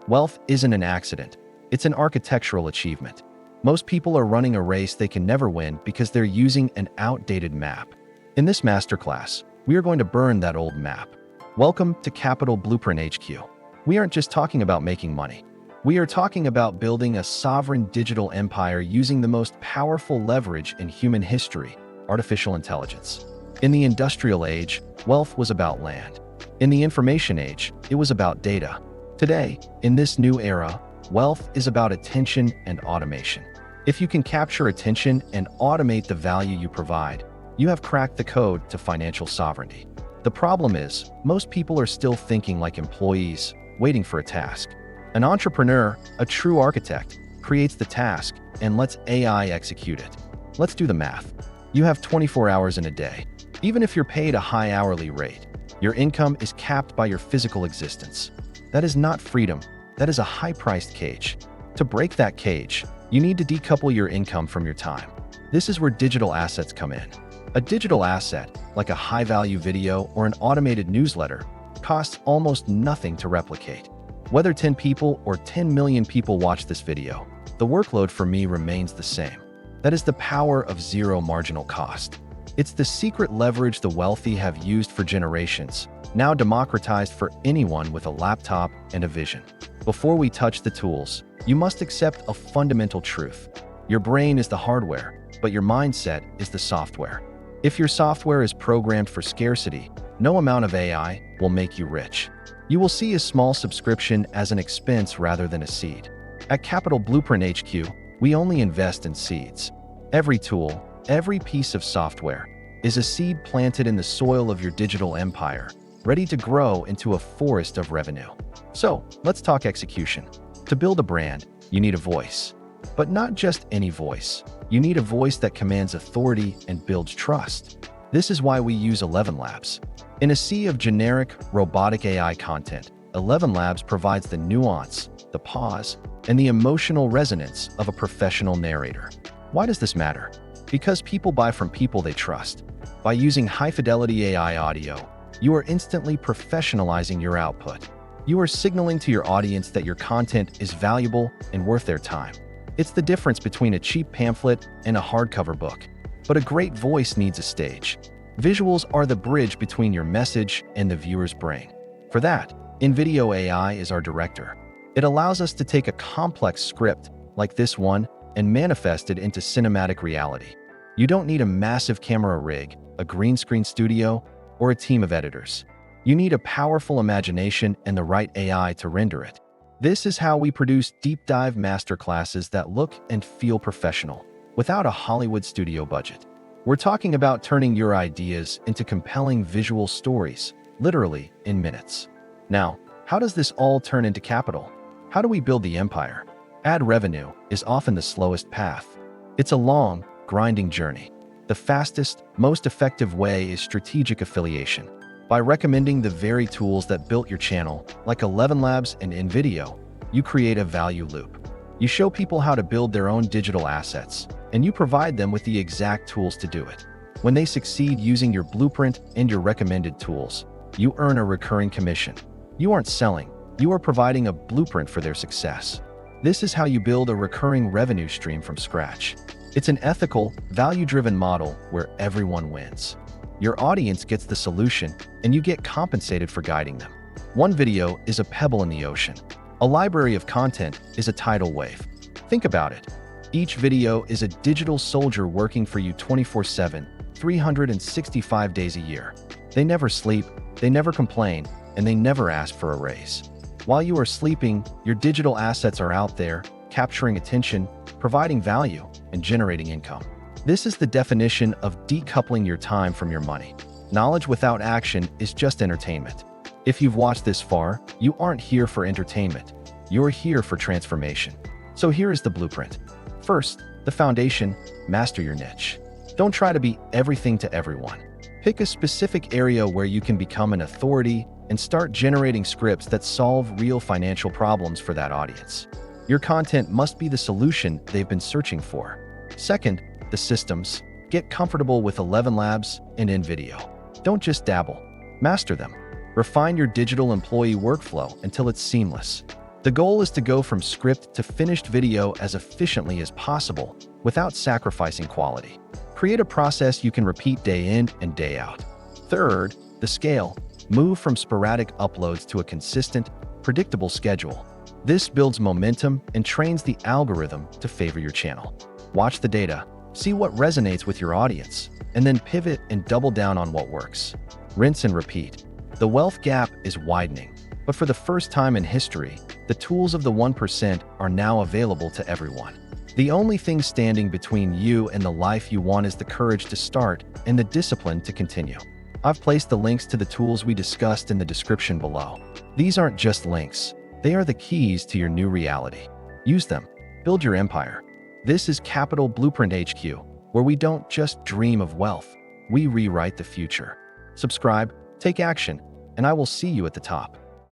Wealth isn't an accident. It's an architectural achievement. Most people are running a race they can never win because they're using an outdated map. In this masterclass, we are going to burn that old map. Welcome to Capital Blueprint HQ. We aren't just talking about making money. We are talking about building a sovereign digital empire using the most powerful leverage in human history, artificial intelligence. In the industrial age, wealth was about land. In the information age, it was about data. Today, in this new era, wealth is about attention and automation. If you can capture attention and automate the value you provide, you have cracked the code to financial sovereignty. The problem is, most people are still thinking like employees, waiting for a task. An entrepreneur, a true architect, creates the task and lets AI execute it. Let's do the math. You have 24 hours in a day. Even if you're paid a high hourly rate, your income is capped by your physical existence. That is not freedom. That is a high-priced cage. To break that cage, you need to decouple your income from your time. This is where digital assets come in. A digital asset, like a high-value video or an automated newsletter, costs almost nothing to replicate. Whether 10 people or 10 million people watch this video, the workload for me remains the same. That is the power of zero marginal cost. It's the secret leverage the wealthy have used for generations, now democratized for anyone with a laptop and a vision. Before we touch the tools, you must accept a fundamental truth. Your brain is the hardware, but your mindset is the software. If your software is programmed for scarcity, no amount of AI will make you rich. You will see a small subscription as an expense rather than a seed. At Capital Blueprint HQ, we only invest in seeds. Every tool, every piece of software, is a seed planted in the soil of your digital empire, ready to grow into a forest of revenue. So, let's talk execution. To build a brand, you need a voice. But not just any voice. You need a voice that commands authority and builds trust. This is why we use ElevenLabs. In a sea of generic, robotic AI content, ElevenLabs provides the nuance, the pause, and the emotional resonance of a professional narrator. Why does this matter? Because people buy from people they trust. By using high-fidelity AI audio, you are instantly professionalizing your output. You are signaling to your audience that your content is valuable and worth their time. It's the difference between a cheap pamphlet and a hardcover book. But a great voice needs a stage. Visuals are the bridge between your message and the viewer's brain. For that, InVideo AI is our director. It allows us to take a complex script, like this one, and manifest it into cinematic reality. You don't need a massive camera rig, a green screen studio, or a team of editors. You need a powerful imagination and the right AI to render it. This is how we produce deep dive masterclasses that look and feel professional, without a Hollywood studio budget. We're talking about turning your ideas into compelling visual stories, literally in minutes. Now, how does this all turn into capital? How do we build the empire? Ad revenue is often the slowest path. It's a long, grinding journey. The fastest, most effective way is strategic affiliation. By recommending the very tools that built your channel, like ElevenLabs and InVideo, you create a value loop. You show people how to build their own digital assets, and you provide them with the exact tools to do it. When they succeed using your blueprint and your recommended tools, you earn a recurring commission. You aren't selling, you are providing a blueprint for their success. This is how you build a recurring revenue stream from scratch. It's an ethical, value-driven model where everyone wins. Your audience gets the solution, and you get compensated for guiding them. One video is a pebble in the ocean. A library of content is a tidal wave. Think about it. Each video is a digital soldier working for you 24/7, 365 days a year. They never sleep, they never complain, and they never ask for a raise. While you are sleeping, your digital assets are out there, capturing attention, providing value, and generating income. This is the definition of decoupling your time from your money. Knowledge without action is just entertainment. If you've watched this far, you aren't here for entertainment. You're here for transformation. So here is the blueprint. First, the foundation: master your niche. Don't try to be everything to everyone. Pick a specific area where you can become an authority and start generating scripts that solve real financial problems for that audience. Your content must be the solution they've been searching for. Second, the systems. Get comfortable with ElevenLabs and InVideo. Don't just dabble. Master them. Refine your digital employee workflow until it's seamless. The goal is to go from script to finished video as efficiently as possible without sacrificing quality. Create a process you can repeat day in and day out. Third, the scale. Move from sporadic uploads to a consistent, predictable schedule. This builds momentum and trains the algorithm to favor your channel. Watch the data, see what resonates with your audience, and then pivot and double down on what works. Rinse and repeat. The wealth gap is widening, but for the first time in history, the tools of the 1% are now available to everyone. The only thing standing between you and the life you want is the courage to start and the discipline to continue. I've placed the links to the tools we discussed in the description below. These aren't just links, they are the keys to your new reality. Use them. Build your empire. This is Capital Blueprint HQ, where we don't just dream of wealth, we rewrite the future. Subscribe, take action, and I will see you at the top.